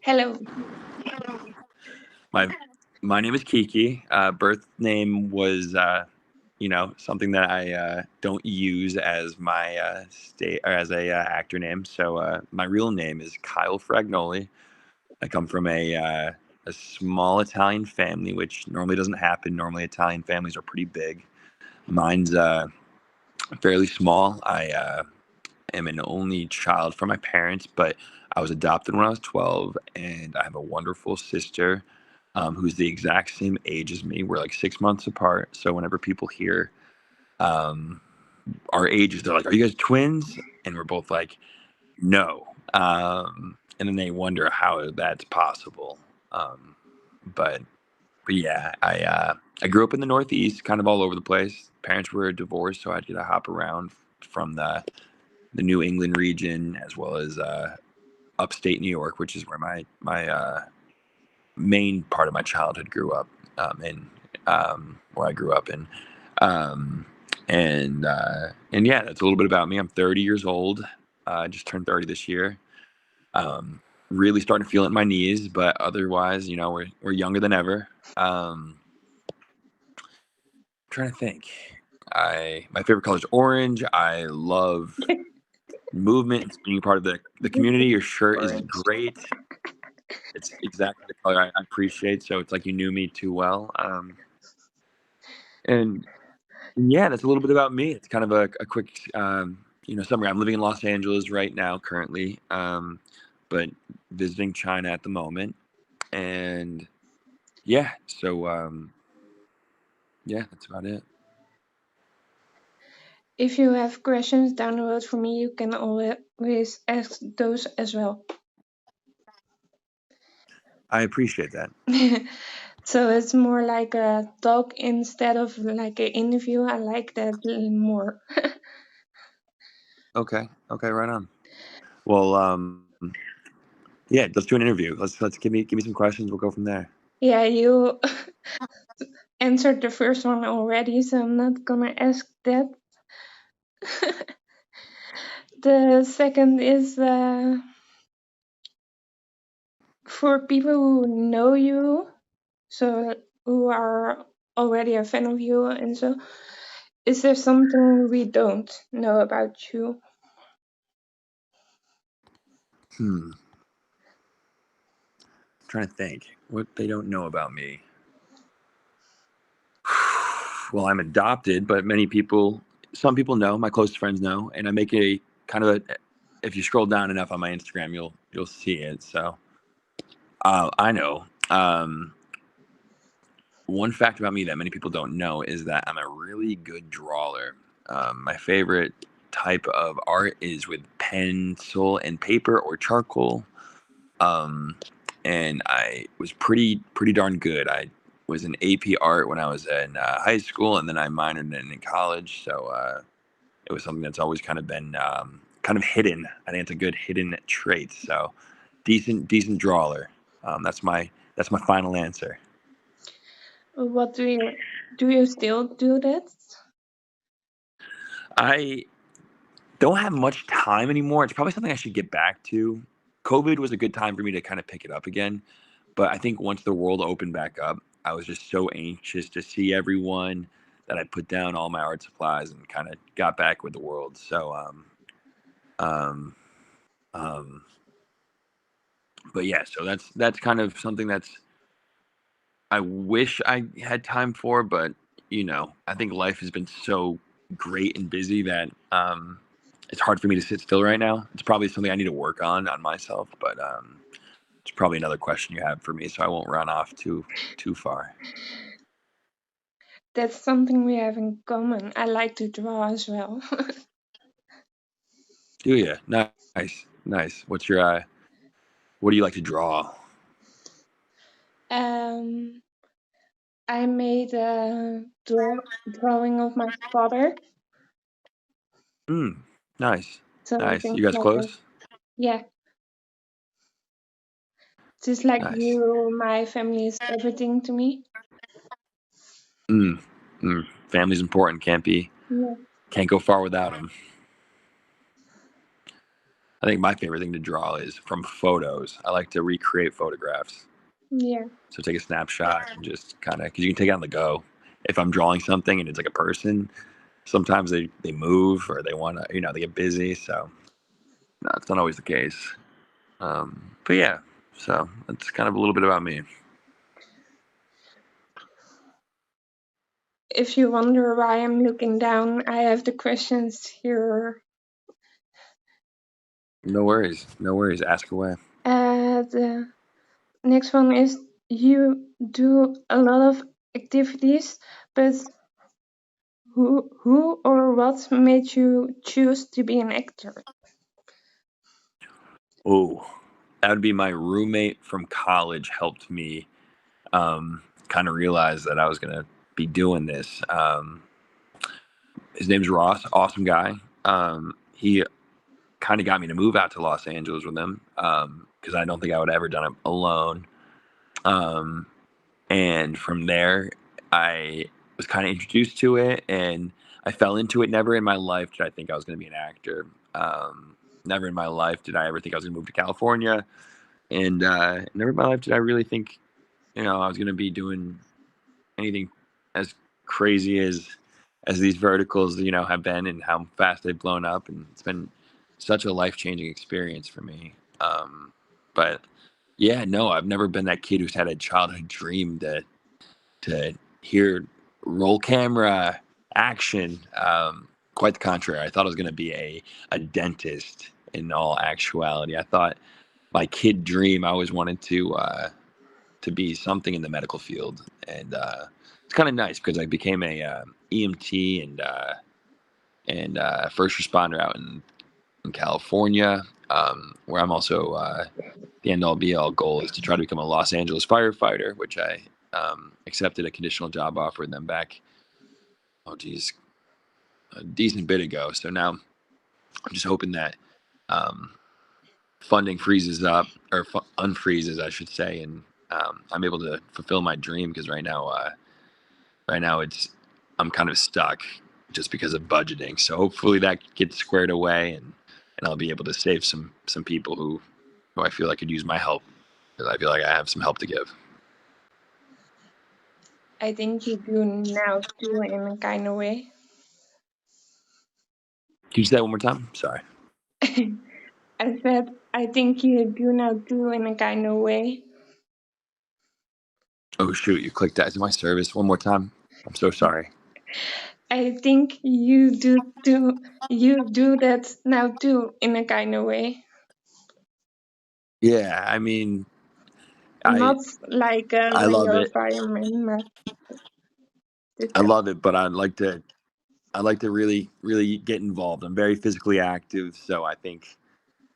Hello. My my name is Kiki. Birth name was something that I don't use as my state or as a actor name. So my real name is Kyle Fragnoli. I come from a small Italian family, which normally doesn't happen. Normally, Italian families are pretty big. Mine's fairly small. I am an only child from my parents, but I was adopted when I was 12, and I have a wonderful sister who's the exact same age as me. We're like 6 months apart. So whenever people hear um, our ages, they're like, "Are you guys twins?" And we're both like, "No." And then they wonder how that's possible. Um, but but yeah, I grew up in the Northeast, kind of all over the place. Parents were divorced, so I had to hop around from the New England region as well as upstate New York, which is where my main part of my childhood grew up in, where I grew up in. Um, and yeah, that's a little bit about me. I'm 30 years old. I just turned 30 this year. Um, really starting to feel it in my knees, but otherwise, we're younger than ever. Trying to think. My favorite color is orange. I love movement. It's being part of the community. Your shirt is great. It's exactly the color I appreciate. So it's like you knew me too well. And yeah, that's a little bit about me. It's kind of a quick, summary. I'm living in Los Angeles right now, currently, but visiting China at the moment. And yeah, so yeah, that's about it. If you have questions down the road for me, you can always ask those as well. I appreciate that. So it's more like a talk instead of like an interview. I like that more. Okay, right on. Well, yeah, let's do an interview. Let's give me some questions. We'll go from there. Yeah, you answered the first one already, so I'm not gonna ask that. The second is for people who know you, so who are already a fan of you, and so is there something we don't know about you? I'm trying to think what they don't know about me. Well, I'm adopted, but some people know, my close friends know, and I make a kind of if you scroll down enough on my Instagram, you'll see it. So I know. One fact about me that many people don't know is that I'm a really good drawer. My favorite type of art is with pencil and paper or charcoal. Um, and I was pretty darn good. I was in AP art when I was in high school, and then I minored in college. So it was something that's always kind of been kind of hidden. I think it's a good hidden trait. So decent drawer. That's my final answer. What do you still do that? I don't have much time anymore. It's probably something I should get back to. COVID was a good time for me to kind of pick it up again. But I think once the world opened back up, I was just so anxious to see everyone that I put down all my art supplies and kind of got back with the world. So, um, um, but yeah, so that's kind of something that's I wish I had time for, but I think life has been so great and busy that it's hard for me to sit still right now. It's probably something I need to work on myself, but it's probably another question you have for me, so I won't run off too far. That's something we have in common. I like to draw as well. Do you? Nice. What do you like to draw? um, I made a drawing of my father. Nice. So Nice. things You guys like that. close? Yeah, just like Nice. you, my family is everything to me. Mm, Family's important. Yeah. Can't go far without them. I think my favorite thing to draw is from photos. I like to recreate photographs. Yeah. So take a snapshot and just kind of, because you can take it on the go. If I'm drawing something and it's like a person, sometimes they move or they want to, they get busy. So no, it's not always the case. But yeah, so that's kind of a little bit about me. If you wonder why I'm looking down, I have the questions here. No worries. No worries. Ask away. The next one is you do a lot of activities, but who or what made you choose to be an actor? Oh, that would be my roommate from college helped me kind of realize that I was going to be doing this. His name's Ross, awesome guy. He kind of got me to move out to Los Angeles with him because I don't think I would have ever done it alone. Um, and from there, I was kind of introduced to it, and I fell into it. Never in my life did I think I was going to be an actor. Never in my life did I ever think I was going to move to California, and never in my life did I really think I was going to be doing anything as crazy as these verticals have been and how fast they've blown up, and it's been such a life-changing experience for me. But yeah, no, I've never been that kid who's had a childhood dream to hear roll camera action. Quite the contrary, I thought I was going to be a dentist. In all actuality, I thought my kid dream, I always wanted to be something in the medical field, and it's kind of nice because I became a EMT and first responder out in California, where I'm also the end all be all goal is to try to become a Los Angeles firefighter, which I accepted a conditional job offer with them back, oh geez, a decent bit ago. So now I'm just hoping that um, funding freezes up or unfreezes, I should say, and I'm able to fulfill my dream because right now I'm kind of stuck just because of budgeting. So hopefully that gets squared away and I'll be able to save some people who I feel like could use my help because I feel like I have some help to give. I think you do now too in a kind of way. Can you say that one more time? Sorry. I said I think you do now too in a kind of way. Oh shoot, you clicked that. Is it my service? One more time. I'm so sorry. I think you do that now too in a kind of way. Yeah, I mean, I Not like I when love you're a it. fireman, but I love it, but I like to really get involved. I'm very physically active, so I think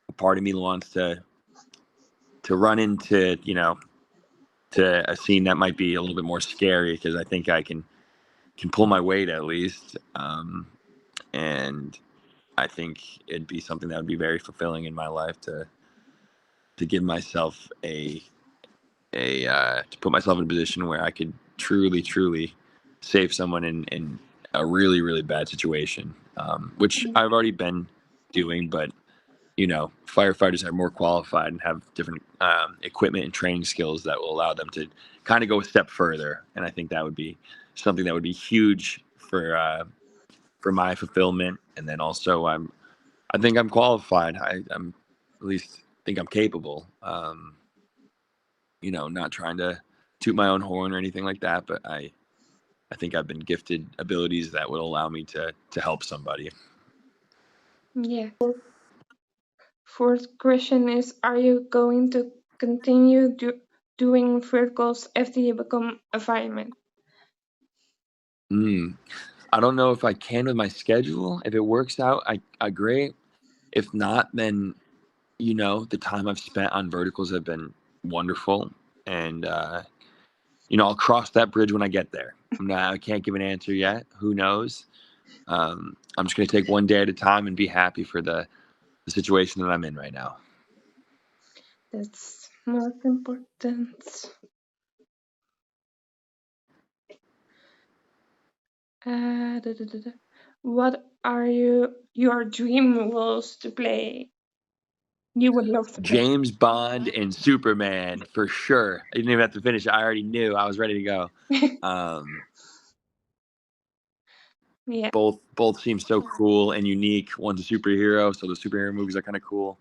a part of me wants to run into to a scene that might be a little bit more scary because I think I can pull my weight at least, and I think it'd be something that would be very fulfilling in my life to give myself a to put myself in a position where I could truly save someone in a really bad situation, which I've already been doing, but firefighters are more qualified and have different equipment and training skills that will allow them to kind of go a step further. And I think that would be something that would be huge for my fulfillment. And then also, I think I'm qualified. I'm at least think I'm capable. Not trying to toot my own horn or anything like that, but I think I've been gifted abilities that would allow me to help somebody. yeah. Fourth question is: are you going to continue doing verticals after you become a fireman? Mm. I don't know if I can with my schedule. If it works out, I great. If not, then the time I've spent on verticals have been wonderful, and I'll cross that bridge when I get there. I can't give an answer yet. Who knows? I'm just gonna take one day at a time and be happy for the situation that I'm in right now. That's most important. Da, da, da, da. What are your dream roles to play? You would love to play. James Bond and Superman for sure. I didn't even have to finish. I already knew. I was ready to go. Um, Yeah. both seem so cool and unique. One's a superhero, so the superhero movies are kind of cool.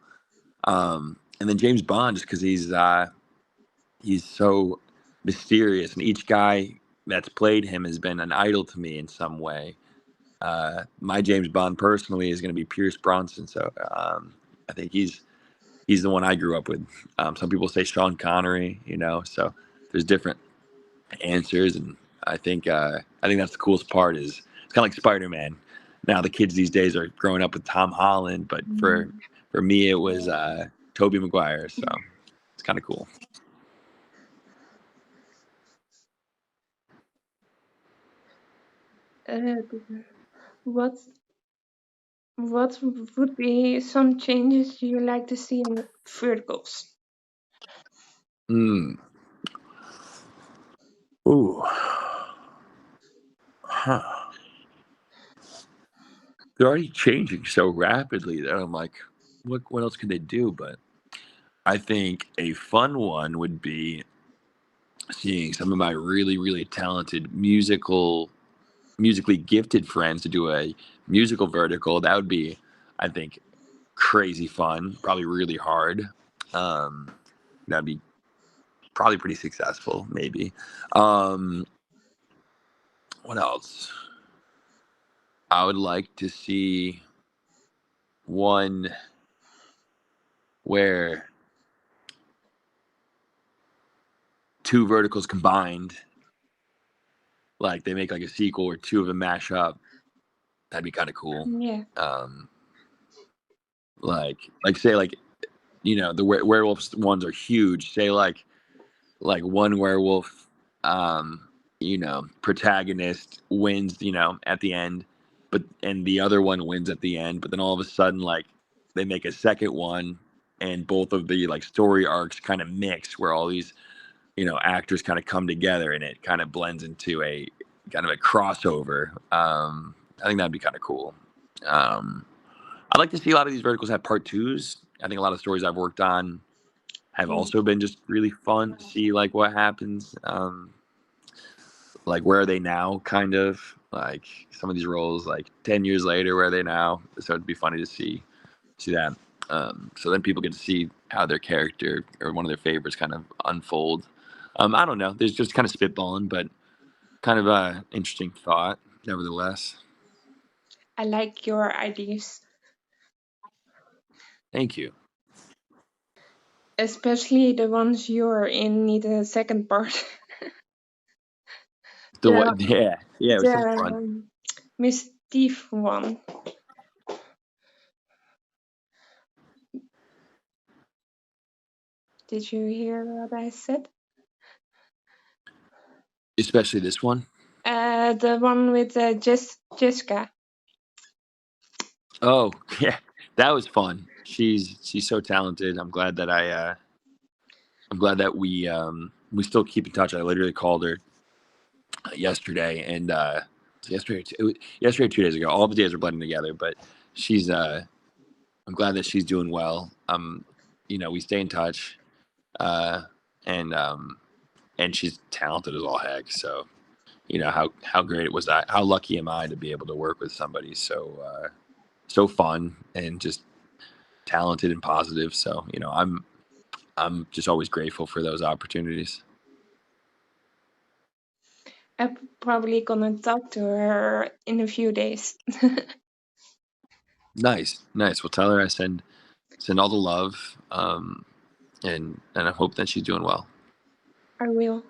And then James Bond, just because he's so mysterious, and each guy that's played him has been an idol to me in some way. My James Bond personally is going to be Pierce Bronson, so I think he's the one I grew up with. Some people say Sean Connery, so there's different answers, and I think that's the coolest part. Is it's kind of like Spider-Man. Now the kids these days are growing up with Tom Holland, but for me it was Tobey Maguire, so it's kind of cool. Uh, what what would be some changes you like to see in verticals? Mm. Ooh. Huh. They're already changing so rapidly that I'm like, what else could they do? But I think a fun one would be seeing some of my really, really talented musically gifted friends to do a musical vertical. That would be, I think, crazy fun. Probably really hard. Um, that'd be probably pretty successful, maybe. Um, what else? I would like to see one where two verticals combined, like they make like a sequel where two of them mash up. That'd be kind of cool. Yeah. Um, like say like the werewolves ones are huge. Say like one werewolf, protagonist wins, at the end, and the other one wins at the end. But then all of a sudden, like they make a second one, and both of the like story arcs kind of mix, where all these actors kind of come together, and it kind of blends into a kind of a crossover. I think that'd be kind of cool. Um, I'd like to see a lot of these verticals have part twos. I think a lot of stories I've worked on have Yeah. also been just really fun to see like what happens. Like where are they now? Kind of like some of these roles, like 10 years later, where are they now? So it'd be funny to see that. So then people get to see how their character or one of their favorites kind of unfold. I don't know. There's just kind of spitballing, but kind of a interesting thought, nevertheless. I like your ideas, Thank you. especially the ones you're in need a second part. The the what? Yeah, it was so the fun. Miss Steve one. Did you hear what I said? Especially this one. The one with Jessica. Oh yeah, that was fun. She's so talented. I'm glad that we still keep in touch. I literally called her yesterday, and yesterday or 2 days ago. All the days are blending together, but she's I'm glad that she's doing well. We stay in touch, uh, and and she's talented as all heck. So how great was that? How lucky am I to be able to work with somebody so fun and just talented and positive. So I'm just always grateful for those opportunities. I'm probably gonna talk to her in a few days. Nice, nice. Well, tell her I send all the love, and I hope that she's doing well. I will.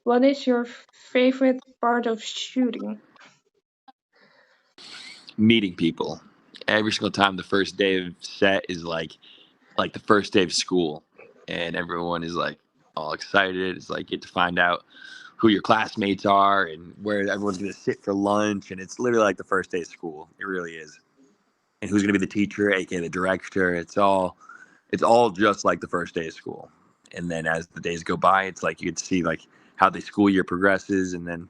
What is your favorite part of shooting? Meeting people every single time. The first day of set is like the first day of school, and everyone is like all excited. It's like get to find out who your classmates are and where everyone's going to sit for lunch, and it's literally like the first day of school. It really is. And who's going to be the teacher, aka the director. It's all just like the first day of school. And then as the days go by, it's like you get to see like how the school year progresses, and then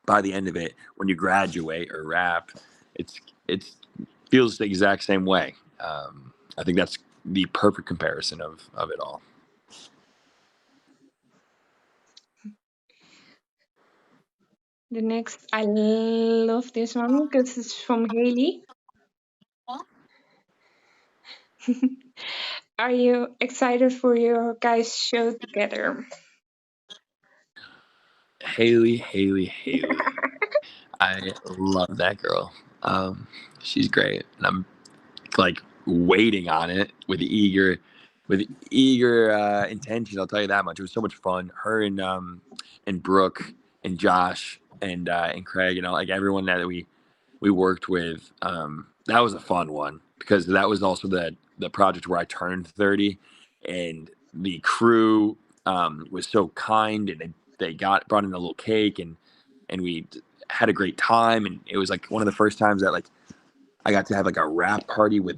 by the end of it, when you graduate or wrap, it's feels the exact same way. I think that's the perfect comparison of it all. The next, I love this one because it's from Haley. Are you excited for your guys' show together? Haley. I love that girl. She's great, and I'm like waiting on it with eager intention. I'll tell you that much. It was so much fun. Her and Brooke and Josh and Craig, like everyone that we worked with. That was a fun one because that was also the project where I turned 30, and the crew was so kind, and they brought in a little cake, and we had a great time, and it was like one of the first times that like I got to have like a rap party with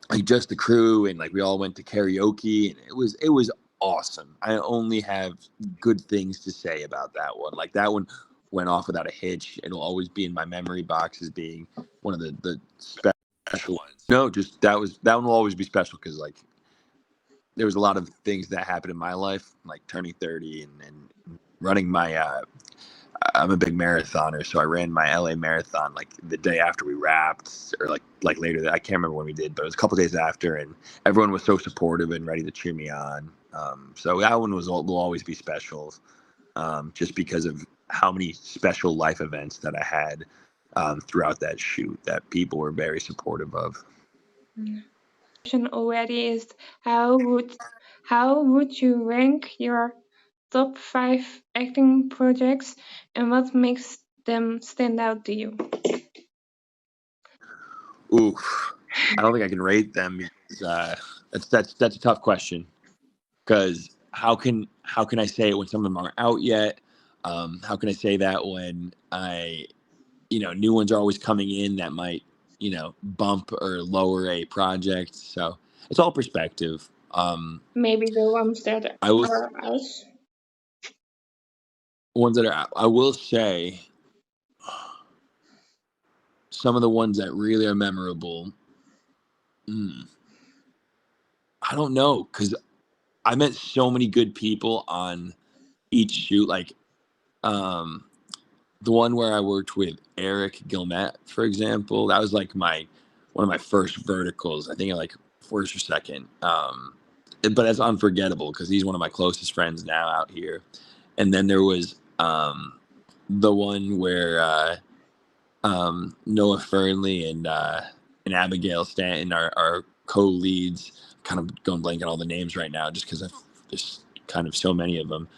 like just the crew, and like we all went to karaoke, and it was awesome. I only have good things to say about that one. Like that one went off without a hitch. It'll always be in my memory box as being one of the special ones. No, just that one will always be special because like there was a lot of things that happened in my life, like turning 30 and running my I'm a big marathoner, so I ran my LA marathon like the day after we wrapped, or like later. I can't remember when we did, but it was a couple days after, and everyone was so supportive and ready to cheer me on. So that one will always be special, just because of how many special life events that I had throughout that shoot that people were very supportive of. Question already is how would you rank your top 5 acting projects and what makes them stand out to you? Oof, I don't think I can rate them because that's a tough question. Because how can I say it when some of them aren't out yet? How can I say that when new ones are always coming in that might bump or lower a project? So it's all perspective. Maybe the ones that I will are out. ones that are out. I will say some of the ones that really are memorable. mm, I don't know because I met so many good people on each shoot. Like um, the one where I worked with Eric Gilmet, for example, that was like one of my first verticals. I think like first or second. But it's unforgettable because he's one of my closest friends now out here. And then there was the one where Noah Fernley and Abigail Stanton are co-leads. Kind of going blank on all the names right now, just because there's kind of so many of them.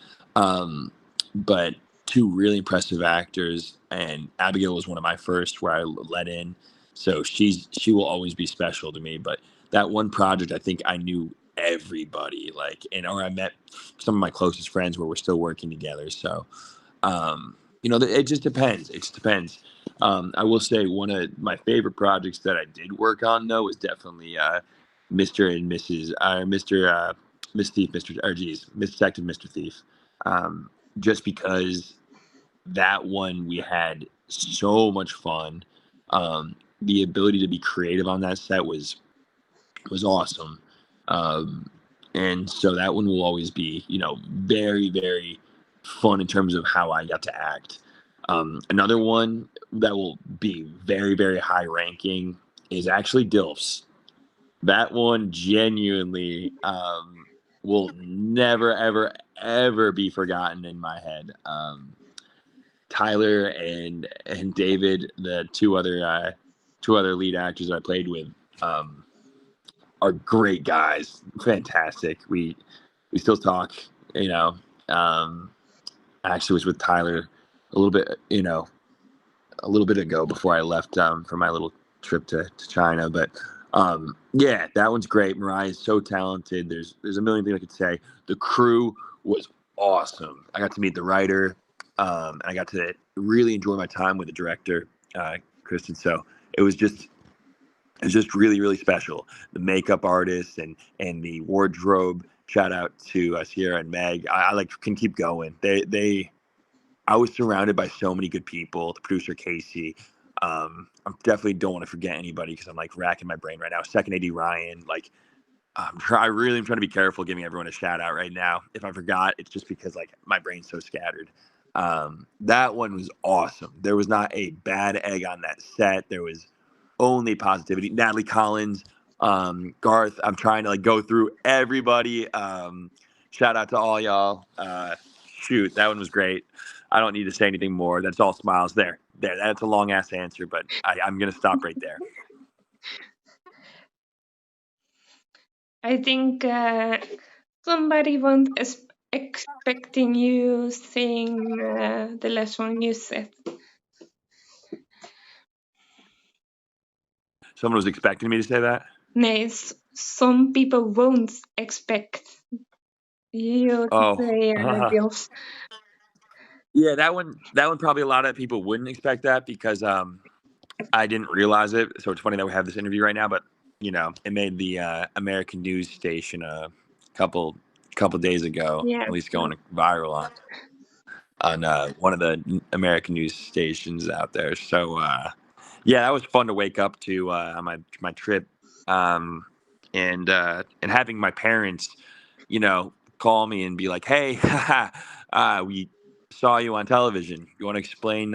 But two really impressive actors, and Abigail was one of my first where I let in, so she will always be special to me. But that one project, I think I knew everybody, like, or I met some of my closest friends where we're still working together. So it just depends. It just depends. I will say one of my favorite projects that I did work on though was definitely Mr. and Mrs. Mr. Miss Thief, Mr. or geez, Miss Detective, Mr. Thief. Just because that one we had so much fun. The ability to be creative on that set was awesome. Um, and so that one will always be, very, very fun in terms of how I got to act. Another one that will be very, very high ranking is actually DILFs. That one genuinely will never, ever, ever be forgotten in my head. Tyler and David, the two other lead actors I played with, um, are great guys, fantastic. We still talk. You know, um, I actually was with Tyler a little bit, a little bit ago before I left for my little trip to China. But yeah, that one's great. Mariah is so talented. There's a million things I could say. The crew was awesome. I got to meet the writer. I got to really enjoy my time with the director, Kristen. So it was just really, really special. The makeup artists and the wardrobe. Shout out to Sierra and Meg. I like can keep going. I was surrounded by so many good people. The producer Casey. I definitely don't want to forget anybody because I'm like racking my brain right now. Second AD Ryan. Like I really am trying to be careful giving everyone a shout out right now. If I forgot, it's just because like my brain's so scattered. That one was awesome. There was not a bad egg on that set. There was only positivity. Natalie Collins, Garth. I'm trying to like go through everybody. Shout out to all y'all. Shoot, that one was great. I don't need to say anything more. That's all smiles. There. That's a long ass answer, but I'm gonna stop right there. I think somebody was expecting you saying the last one you said. Someone was expecting me to say that. Nee, some people won't expect you to Oh, say Gills. yeah, that one probably a lot of people wouldn't expect that because I didn't realize it. So it's funny that we have this interview right now, but it made the American news station a couple days ago, Yeah, at least true. going viral on one of the American news stations out there. So yeah, that was fun to wake up to on my trip, um, and having my parents, call me and be like, "Hey, we saw you on television. You want to explain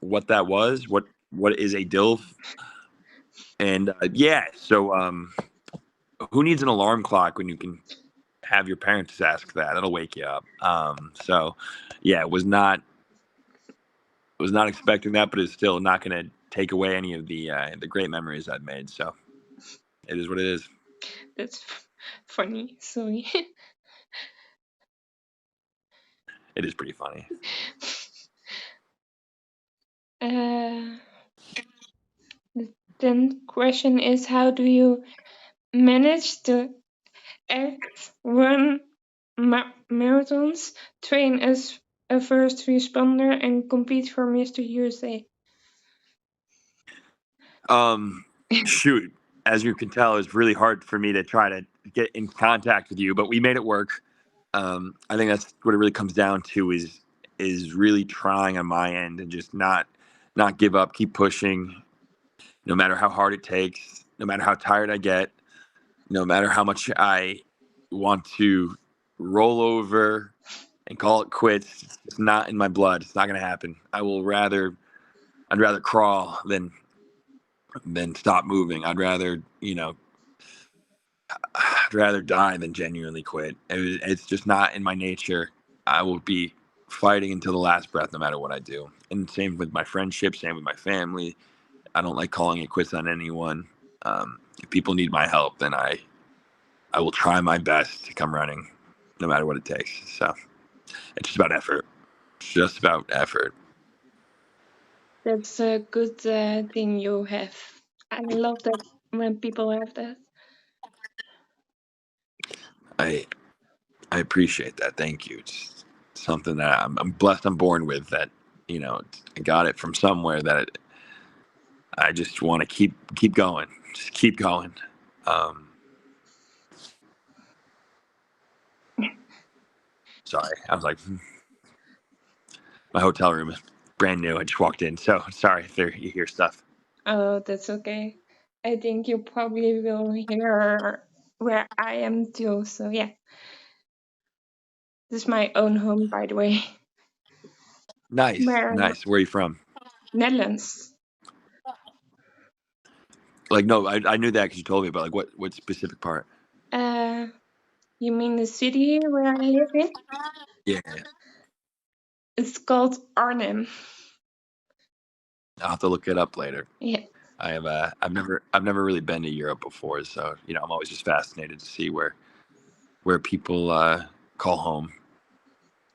what that was? What is a DILF?" And yeah, so who needs an alarm clock when you can have your parents ask that? That'll wake you up. So yeah, was not expecting that, but it's still not going to take away any of the great memories I've made. So it is what it is. That's funny. Sorry. It is pretty funny. uh, the 10th question is, how do you manage to act, run marathons, train as a first responder, and compete for Mr. USA? Shoot, as you can tell, it's really hard for me to try to get in contact with you, but we made it work. I think that's what it really comes down to is really trying on my end and just not give up, keep pushing, no matter how hard it takes, no matter how tired I get, no matter how much I want to roll over and call it quits. It's not in my blood. It's not going to happen. I'd rather crawl than stop moving. I'd rather die than genuinely quit. It's just not in my nature. I will be fighting until the last breath, no matter what I do. And same with my friendship, same with my family. I don't like calling it quits on anyone. If people need my help, then I will try my best to come running, no matter what it takes. So it's just about effort. It's just about effort. That's a good thing you have. I love that when people have that. I I appreciate that. Thank you. It's something that I'm blessed. I'm born with that. I got it from somewhere that I just want to keep going. Just keep going. Um, Sorry, I was like, my hotel room is brand new. I just walked in, so sorry if you hear stuff. Oh, that's okay. I think you probably will hear where I am too. So yeah, this is my own home, by the way. Nice, Where nice. Where are you from? Netherlands. Like, no, I knew that because you told me, but like, what specific part? Uh, you mean the city where I live in? Yeah, It's called Arnhem. I'll have to look it up later. Yeah, I've never really been to Europe before, so I'm always just fascinated to see where people call home.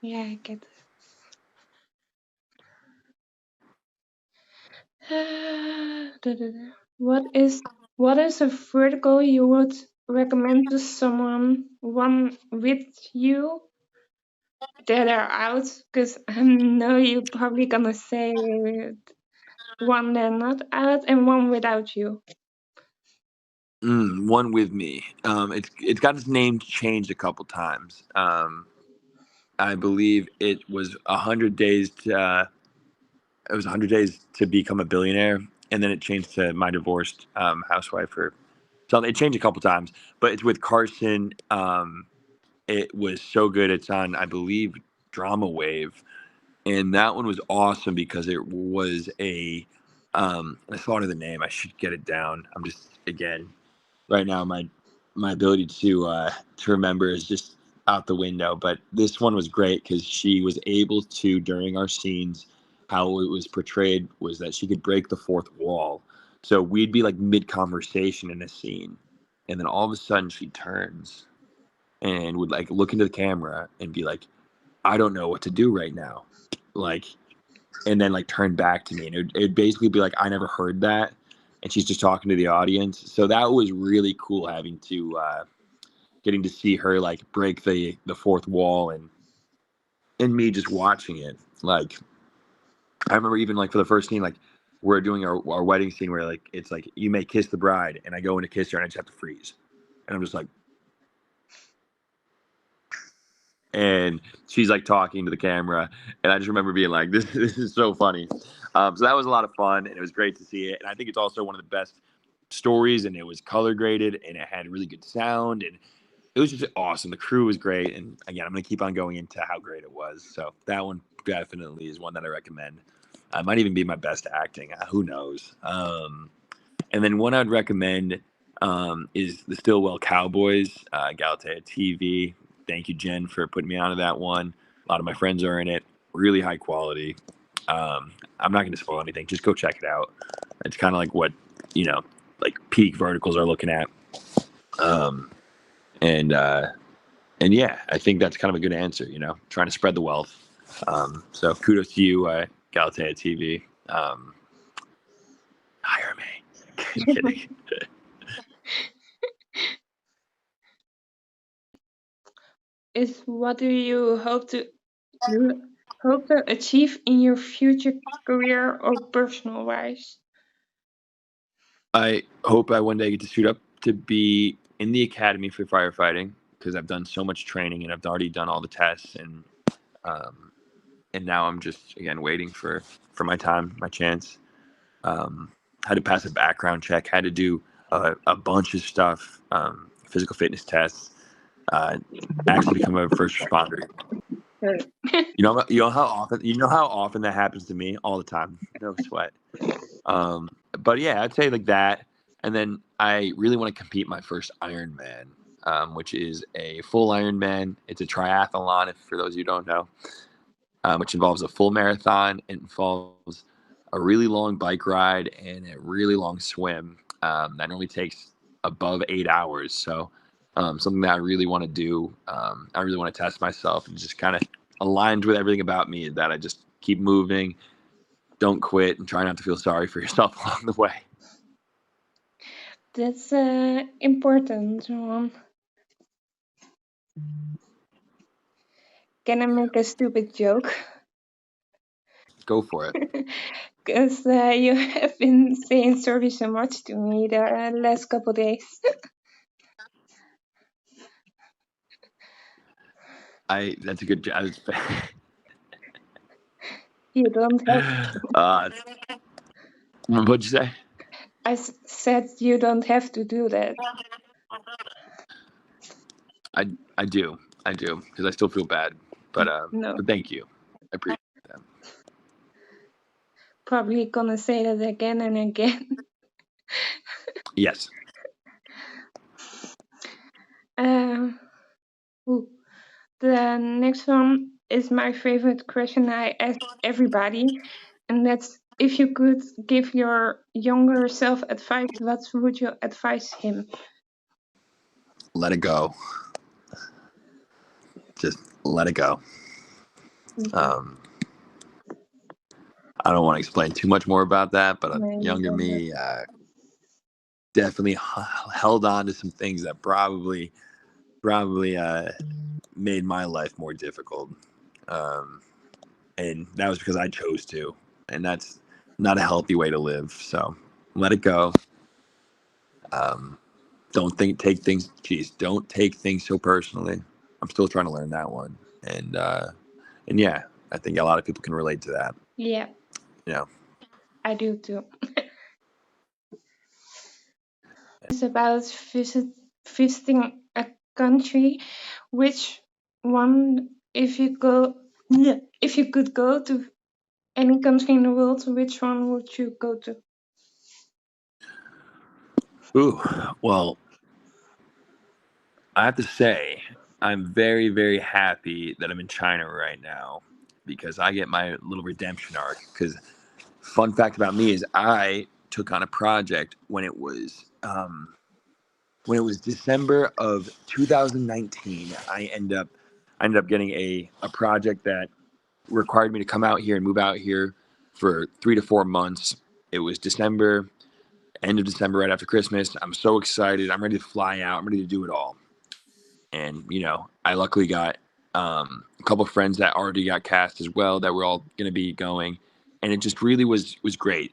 yeah, I get it. What is a vertical you would recommend to someone one with you that are out? Because I know you're probably gonna say one they're not out and one without you. One with me. It's got its name changed a couple times. I believe it was 100 days to become a billionaire, and then it changed to my divorced housewife or So it changed a couple times, but it's with Carson. It was so good. It's on, I believe, Drama Wave, and that one was awesome because it was a. I thought of the name. I should get it down. I'm just again right now my ability to remember is just out the window. But this one was great because she was able to, during our scenes, how it was portrayed was that she could break the fourth wall. So we'd be like mid conversation in a scene, and then all of a sudden she turns and would like look into the camera and be like, I don't know what to do right now, like, and then like turn back to me, and it'd basically be like, I never heard that, and she's just talking to the audience. So that was really cool, having to getting to see her like break the fourth wall, and me just watching it. Like, I remember even like for the first scene, like we're doing our wedding scene where like it's like you may kiss the bride, and I go in to kiss her and I just have to freeze, and I'm just like, and she's like talking to the camera, and I just remember being like, this is so funny. So that was a lot of fun, and it was great to see it. And I think it's also one of the best stories, and it was color graded, and it had really good sound, and it was just awesome. The crew was great, and again, I'm gonna keep on going into how great it was. So that one definitely is one that I recommend. Might even be my best acting. Who knows? And then one I'd recommend is the Stillwell Cowboys, Galatea TV. Thank you, Jen, for putting me onto that one. A lot of my friends are in it. Really high quality. I'm not going to spoil anything. Just go check it out. It's kind of like what, like peak verticals are looking at. Um, and and yeah, I think that's kind of a good answer. Trying to spread the wealth. So kudos to you, Galatea TV. Hire me. Kidding. Is what do you hope to achieve in your future career or personal wise? I hope I one day get to suit up to be in the academy for firefighting, because I've done so much training and I've already done all the tests, um, and now I'm just again waiting for my time, my chance. Had to pass a background check, had to do a bunch of stuff, physical fitness tests, actually become a first responder. You know how often that happens to me all the time. No sweat. But yeah, I'd say like that. And then I really want to compete my first Ironman, which is a full Ironman. It's a triathlon, if for those of you who don't know, which involves a full marathon. It involves a really long bike ride and a really long swim. That normally takes above 8 hours. So something that I really want to do. I really want to test myself, and just kind of aligned with everything about me is that I just keep moving, don't quit, and try not to feel sorry for yourself along the way. That's important one. Can I make a stupid joke? Go for it. Because you have been saying sorry so much to me the last couple days. That's a good job. You don't have. What'd you say? Said you don't have to do that. I do, because I still feel bad, No, but thank you, I appreciate that. probably gonna say that again and again. Yes. Ooh. The next one is my favorite question I ask everybody, and that's if you could give your younger self advice, what would you advise him? Let it go. Just let it go. Um, I don't want to explain too much more about that, but a No, you younger don't have. me definitely held on to some things that probably made my life more difficult, um, and that was because I chose to, and that's not a healthy way to live. So let it go. Um, don't take things so personally. I'm still trying to learn that one, and yeah, I think a lot of people can relate to that. Yeah, You know, I do too. It's about visiting a country. Which one, if you could go to any country in the world, which one would you go to? Ooh, well, I have to say, I'm very, very happy that I'm in China right now because I get my little redemption arc. Because fun fact about me is I took on a project when it was December of 2019. I ended up getting a project that required me to come out here and move out here for 3 to 4 months. It was December, end of December, right after Christmas. I'm so excited. I'm ready to fly out. I'm ready to do it all. And I luckily got a couple of friends that already got cast as well that were all going to be going, and it just really was great.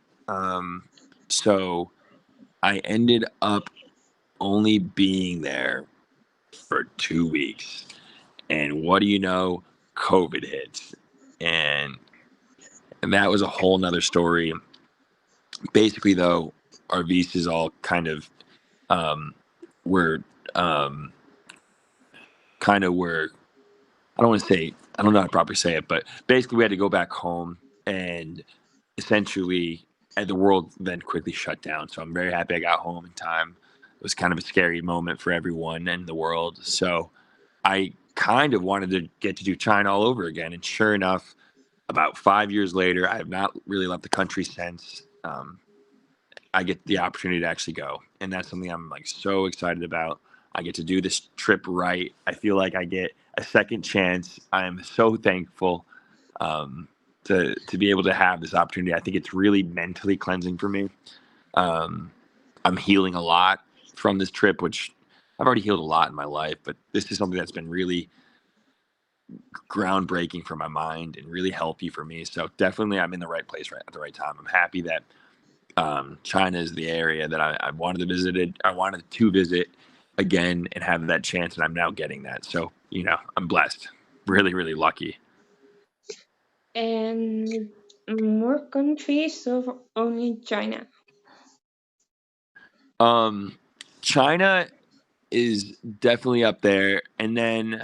So I ended up only being there for 2 weeks, and what do you know? COVID hits, and that was a whole nother story. Basically, though, our visas all um, were um, were I don't want to say, I don't know how to properly say it, but basically we had to go back home and essentially the world then quickly shut down. So I'm very happy I got home in time. It was kind of a scary moment for everyone and the world. So I kind of wanted to get to do China all over again. And sure enough, about 5 years later, I have not really left the country since. I get the opportunity to actually go, and that's something I'm like so excited about. I get to do this trip right. I feel like I get a second chance. I am so thankful um, to be able to have this opportunity. I think it's really mentally cleansing for me. Um, I'm healing a lot from this trip, which I've already healed a lot in my life, but this is something that's been really groundbreaking for my mind and really healthy for me. So definitely, I'm in the right place right at the right time. I'm happy that China is the area that I wanted to visit. I wanted to visit again and have that chance, and I'm now getting that. So I'm blessed, really, really lucky. And more countries or only China? Um, China is definitely up there, and then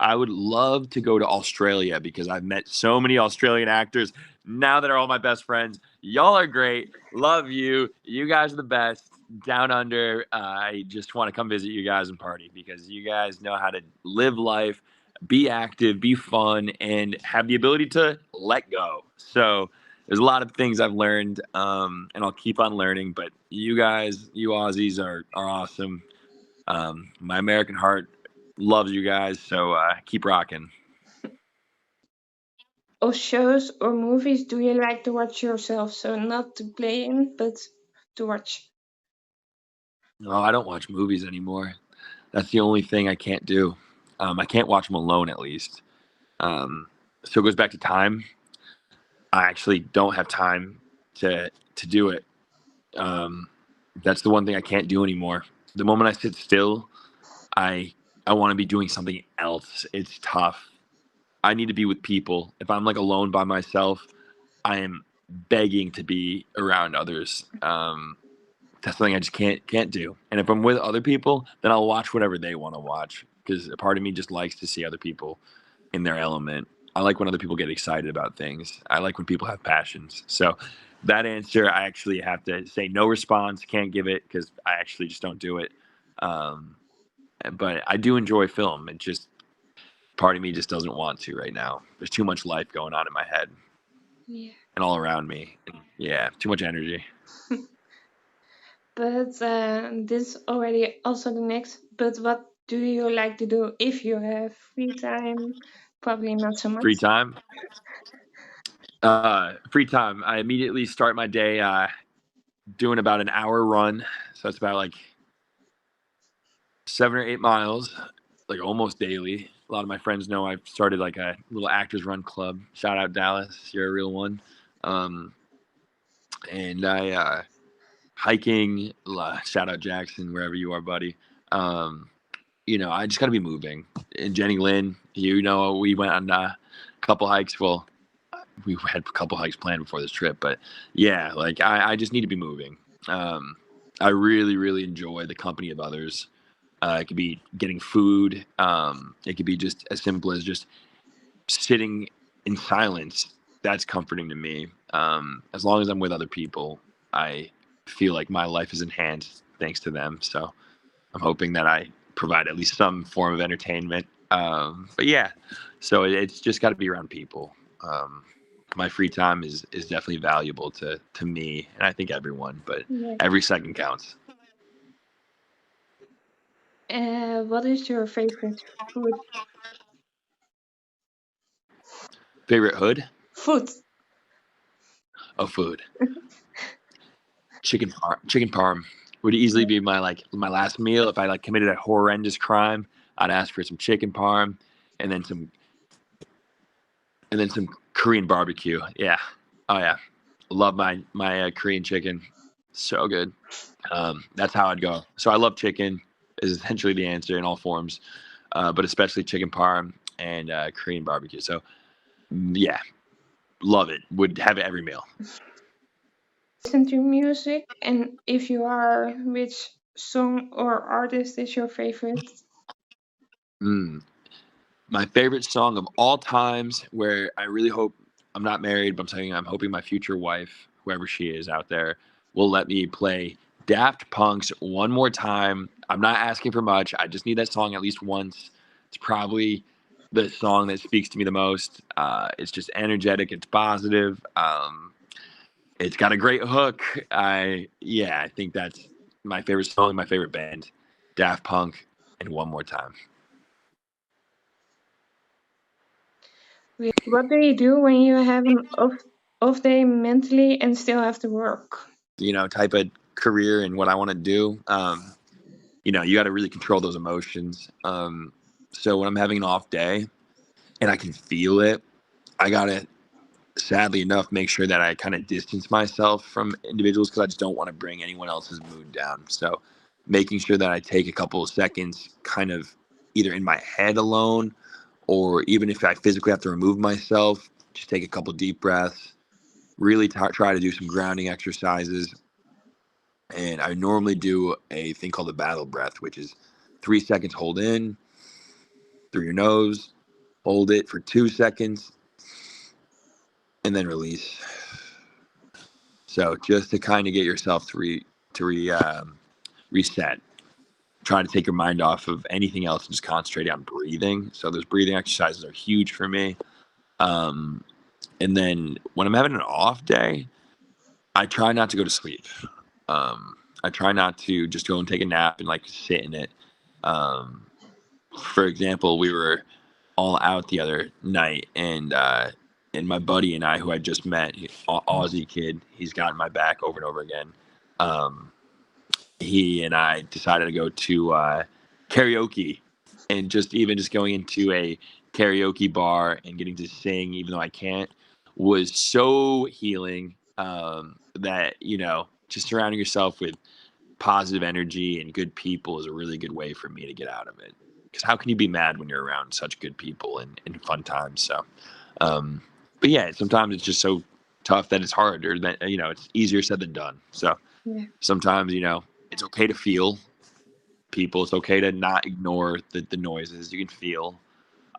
I would love to go to Australia because I've met so many Australian actors now that are all my best friends. Y'all are great. Love you. You guys are the best. Down under, I just want to come visit you guys and party because you guys know how to live life, be active, be fun, and have the ability to let go. So there's a lot of things I've learned, and I'll keep on learning. But you guys, you Aussies, are awesome. My American heart loves you guys, so keep rocking. Or shows or movies do you like to watch yourself? So not to play in, but to watch. No, I don't watch movies anymore. That's the only thing I can't do. I can't watch them alone, at least. Um, so it goes back to time. I actually don't have time to do it. Um, that's the one thing I can't do anymore. The moment I sit still, I I want to be doing something else. It's tough. I need to be with people. If I'm like alone by myself, I am begging to be around others. That's something I just can't do. And if I'm with other people, then I'll watch whatever they want to watch because a part of me just likes to see other people in their element. I like when other people get excited about things. I like when people have passions. So that answer, I actually have to say no response. Can't give it because I actually just don't do it. Um, but I do enjoy film. It just part of me just doesn't want to right now. There's too much life going on in my head Yeah. and all around me. And yeah, too much energy. But this already also the next. But what do you like to do if you have free time? Probably not so much. Free time. Free time. I immediately start my day doing about an hour run. So it's about like 7 or 8 miles, like almost daily. A lot of my friends know I've started like a little actors run club. Shout out Dallas, you're a real one. Um, and I hiking. Shout out Jackson, wherever you are, buddy. Um, I just got to be moving. And Jenny Lynn, we went on a couple hikes. Well, we had a couple hikes planned before this trip, but yeah, like I just need to be moving. Um, I really, really enjoy the company of others. It could be getting food. It could be just as simple as just sitting in silence. That's comforting to me. As long as I'm with other people, I feel like my life is enhanced thanks to them. So I'm hoping that I provide at least some form of entertainment. But yeah, so it's just got to be around people. My free time is definitely valuable to me, and I think everyone. But Yeah. every second counts. What is your favorite food? Favorite hood? Food. Oh, food. Chicken parm would easily be my last meal. If I like committed a horrendous crime, I'd ask for some chicken parm and then some Korean barbecue. Yeah. Oh yeah. Love my Korean chicken. So good. That's how I'd go. So I love chicken is essentially the answer in all forms, but especially chicken parm and Korean barbecue. So yeah, love it. Would have it every meal. Listen to music, and if you are, which song or artist is your favorite? Mm. My favorite song of all times, where I really hope I'm not married, but I'm saying I'm hoping my future wife, whoever she is out there, will let me play Daft Punk's One More Time. I'm not asking for much. I just need that song at least once. It's probably the song that speaks to me the most. It's just energetic. It's positive. It's got a great hook. I think that's my favorite song, my favorite band, Daft Punk, and One More Time. What do you do when you have an off day mentally and still have to work? Type of career and what I want to do. You got to really control those emotions. So when I'm having an off day and I can feel it, I got to, sadly enough, make sure that I kind of distance myself from individuals because I just don't want to bring anyone else's mood down. So making sure that I take a couple of seconds kind of either in my head alone or even if I physically have to remove myself, just take a couple deep breaths, really try to do some grounding exercises. And I normally do a thing called the battle breath, which is 3 seconds hold in through your nose, hold it for 2 seconds, and then release. So just to kind of get yourself reset. Try to take your mind off of anything else and just concentrate on breathing. So those breathing exercises are huge for me. Um, and then when I'm having an off day, I try not to go to sleep. I try not to just go and take a nap and like sit in it. Um, for example, we were all out the other night, and my buddy and I, who I just met, Aussie kid, he's gotten my back over and over again. Um, he and I decided to go to karaoke, and just going into a karaoke bar and getting to sing, even though I can't, was so healing. That just surrounding yourself with positive energy and good people is a really good way for me to get out of it. Because how can you be mad when you're around such good people and fun times? So, um, but yeah, sometimes it's just so tough that it's hard, or that it's easier said than done. So Yeah. sometimes it's okay to feel people. It's okay to not ignore the noises. You can feel.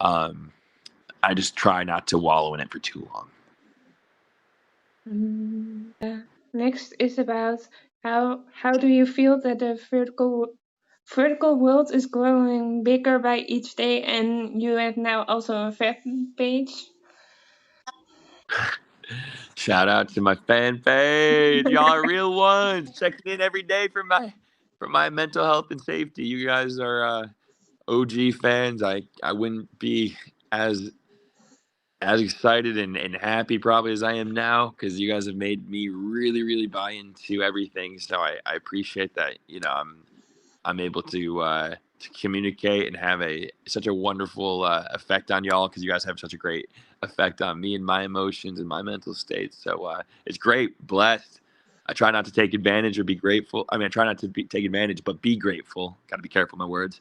Um, I just try not to wallow in it for too long. Next is about how do you feel that the vertical world is growing bigger by each day, and you have now also a fan page. Shout out to my fan page. Y'all are real ones. Checking in every day for my mental health and safety. You guys are OG fans. I wouldn't be as excited and happy probably as I am now because you guys have made me really, really buy into everything. So I appreciate that. I'm able to communicate and have such a wonderful effect on y'all because you guys have such a great effect on me and my emotions and my mental state. So it's great, blessed. I try not to take advantage or be grateful. I mean, I try not to take advantage, but be grateful. Got to be careful with my words,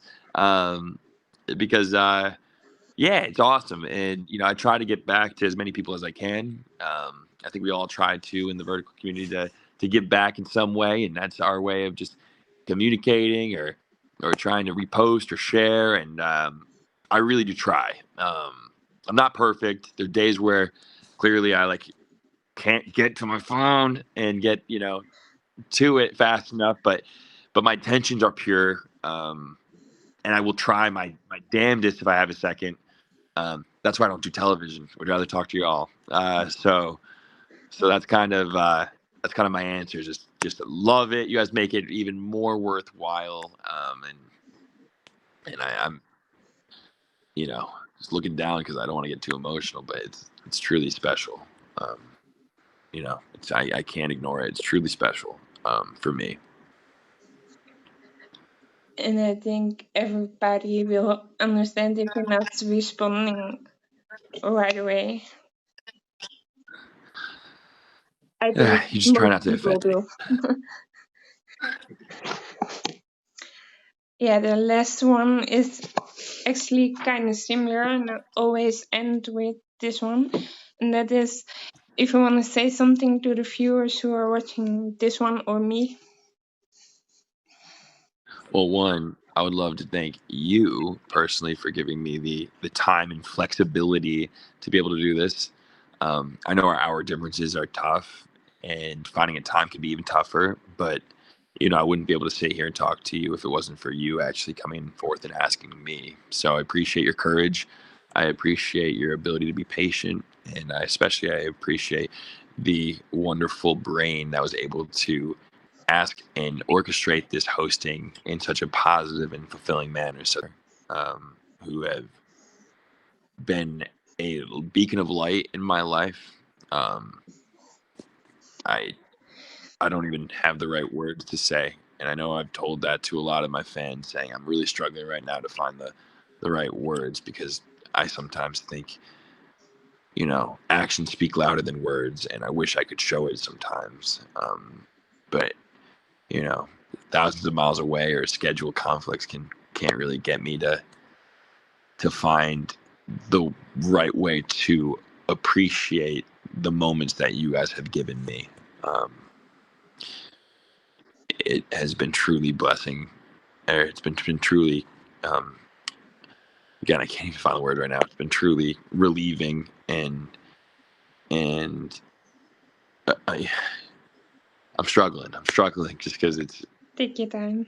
because yeah, it's awesome, and I try to get back to as many people as I can. I think we all try to in the vertical community to give back in some way, and that's our way of just communicating or trying to repost or share. And I really do try. I'm not perfect. There are days where clearly I like can't get to my phone and get to it fast enough, but my intentions are pure, and I will try my damnedest if I have a second. That's why I don't do television. Would rather talk to y'all. So that's kind of my answer. Just love it. You guys make it even more worthwhile. And I'm just looking down because I don't want to get too emotional, but it's truly special. Um, I can't ignore it. It's truly special for me. And I think everybody will understand if you're not responding right away. I think You just try most not to people offend me. do. Yeah, the last one is actually kind of similar, and I always end with this one. And that is, if you want to say something to the viewers who are watching this one or me. Well, one, I would love to thank you personally for giving me the time and flexibility to be able to do this. I know our hour differences are tough, and finding a time can be even tougher. But I wouldn't be able to sit here and talk to you if it wasn't for you actually coming forth and asking me. So I appreciate your courage. I appreciate your ability to be patient, and I appreciate the wonderful brain that was able to ask and orchestrate this hosting in such a positive and fulfilling manner. So, who have been a beacon of light in my life. I I don't even have the right words to say, and I know I've told that to a lot of my fans, saying I'm really struggling right now to find the right words because I sometimes think actions speak louder than words, and I wish I could show it sometimes. But thousands of miles away or schedule conflicts can't really get me to find the right way to appreciate the moments that you guys have given me. It has been truly blessing. It's been truly, again, I can't even find the word right now. It's been truly relieving, and I'm struggling. I'm struggling just because it's Take your time.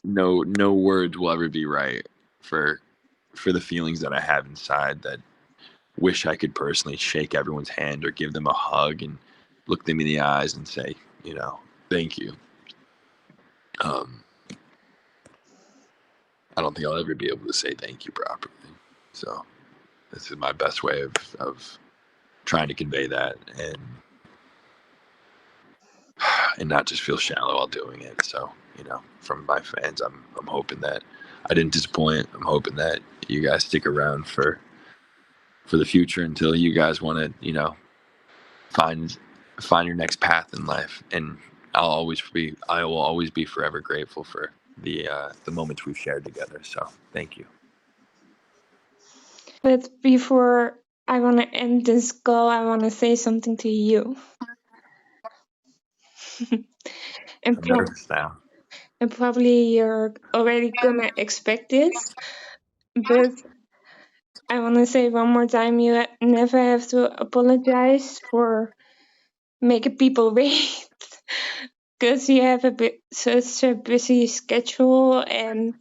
no words will ever be right for the feelings that I have inside that wish I could personally shake everyone's hand or give them a hug and look them in the eyes and say, thank you. I don't think I'll ever be able to say thank you properly. So this is my best way of trying to convey that and not just feel shallow while doing it. So, from my fans, I'm hoping that I didn't disappoint. I'm hoping that you guys stick around for the future until you guys want to, find your next path in life. And I will always be forever grateful for the moments we've shared together. So thank you. But before I want to end this call, I want to say something to you. and, I'm nervous now. and probably you're already gonna expect this, but I want to say one more time, you never have to apologize for making people wait, because you have such a busy schedule and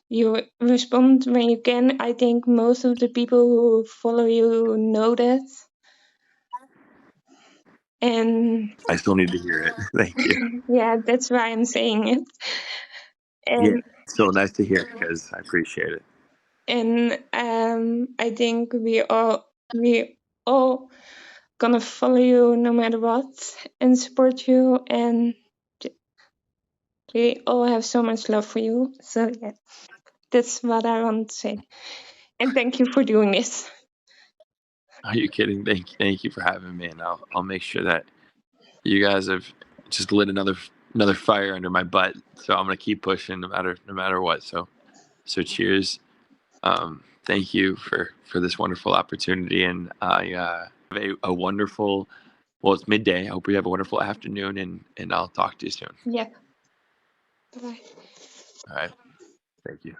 you respond when you can. I think most of the people who follow you know that. And I still need to hear it. Thank you. yeah, that's why I'm saying it. Yeah, And so nice to hear because I appreciate it. I think we all gonna follow you no matter what and support you, and we all have so much love for you. So yeah, that's what I want to say. And thank you for doing this. Are you kidding? Thank you for having me, and I'll make sure that you guys have just lit another fire under my butt. So I'm gonna keep pushing no matter what. So cheers. Thank you for this wonderful opportunity, and I have a wonderful Well, it's midday. I hope you have a wonderful afternoon, and I'll talk to you soon. Yeah. Bye. All right. Thank you.